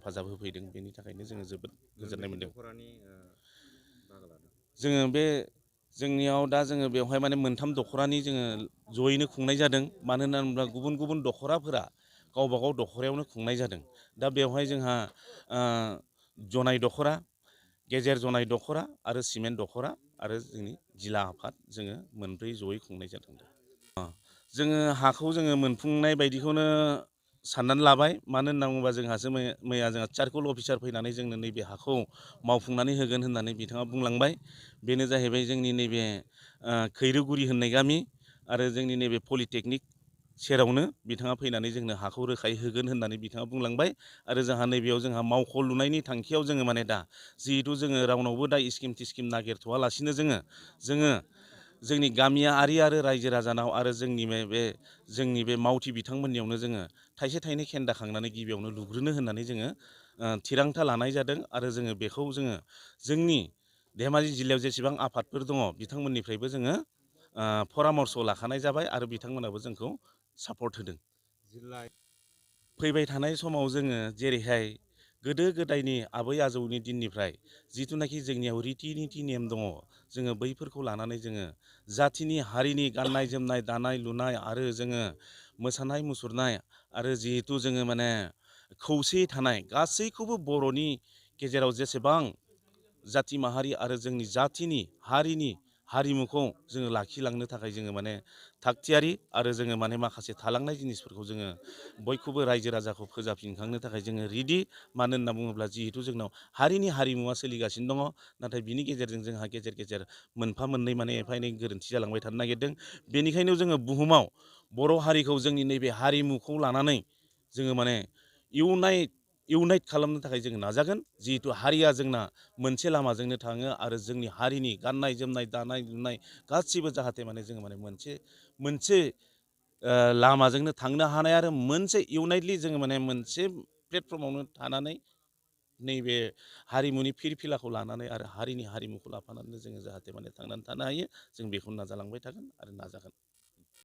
हेफाजाब होफैदों बेनि थाखायनो जोङो जोबोद गोजोननाय मोनदों। जोङो जोंनियाव दा जोङो बेवहाय माने मोनथाम दख'रानि जोङो जयैनो खुंनाय जादों। मानो होनना बुङोब्ला गुबुन गुबुन दख'राफोरा गावबागाव दख'रायावनो खुंनाय जादों। दा बेवहाय जोंहा जनाय दख'रा, गेजेर जनाय दख'रा आरो सिमेन्ट दख'रा आरो जोंनि जिला आफाद जोङो मोनब्रै जयै खुंनाय जादों। जोङो हाखौ जोङो मोनफुंनाय बायदिखौनो साननानै लाबाय। मानो होनना बुङोबा जोंहासो मैया जोंहा सार्कोल अफिसार फैनानै जोंनो नैबे हाखौ मावफुंनानै होगोन होननानै बिथाङा बुंलांबाय। बेनो जाहैबाय जोंनि नैबे खैरोगुरि होननाय गामि आरो जोंनि नैबे पलिटेकनिक सेरावनो बिथाङा फैनानै जोंनो हाखौ रोखायै होगोन होननानै बिथाङा बुंलांबाय। आरो जोंहा नैबेयाव जोंहा मावख' लुनायनि थांखियाव जोङो माने दा जिहेथु जोङो रावनावबो दा स्किम टिस्किम नागिरथ'वालासिनो जोङो जोंनि गामियारि आरो रायजो राजानाव आरो जोंनि बे मावथि बिथांमोननियावनो जोङो थाइसे थाइनै खेन्दा खांनानै गिबियावनो लुग्रोनो होननानै जोङो थिरांथा लानाय जादों। आरो जोङो बेखौ जोङो जोंनि धेमाजि जिल्लायाव जेसेबां आफादफोर दङ बिथांमोननिफ्रायबो जोङो परामर्श लाखानाय जाबाय आरो बिथांमोनाबो जोंखौ सापर्ट होदों। फैबाय थानाय समाव जोङो जेरैहाय गोदो गोदायनि आबै आजौनि दिननिफ्राय जिथुनाखि जोंनियाव रिति निति नेम दङ, जोङो बैफोरखौ लानानै जोङो जाथिनि हारिनि गाननाय जोमनाय दानाय लुनाय आरो जोङो मोसानाय मुसुरनाय आरो जिहेथु जोङो माने खौसेयै थानाय गासैखौबो बर'नि गेजेराव जेसेबां जाथि माहारि आरो जोंनि जाथिनि हारिनि हारिमुखौ जोङो लाखिलांनो थाखाय जोङो माने थागथियारि आरो जोङो माने माखासे थालांनाय जिनिसफोरखौ जोङो बयखौबो रायजो राजाखौ फोजाबफिनखांनो थाखाय जोङो रेडि। मानो होनना बुङोब्ला जिहेथु जोंनाव हारिनि हारिमुवा सोलिगासिनो दङ, नाथाय बिनि गेजेरजों जोंहा गेजेर गेजेर मोनफा मोननै माने एफा एनै गोरोन्थि जालांबाय थानो नागिरदों। बेनिखायनो जोङो बुहुमाव बर' हारिखौ जोंनि नैबे हारिमुखौ लानानै जोङो माने इउनाइट खालामनो थाखाय जोङो नाजागोन। जिहेथु हारिया जोंना मोनसे लामाजोंनो थाङो आरो जोंनि हारिनि गाननाय जोमनाय दानाय लुनाय गासिबो जाहाथे माने जोङो माने मोनसे लामाजोंनो थांनो हानाय आरो मोनसे इउनाइटलि जोङो माने मोनसे प्लेटफर्मावनो थानानै नैबे हारिमुनि फिरफिलाखौ लानानै आरो हारिनि हारिमुखौ लाफानानै जोङो जाहाथे माने थांनानै थानो हायो, जों बेखौ नाजालांबाय थागोन आरो नाजागोन।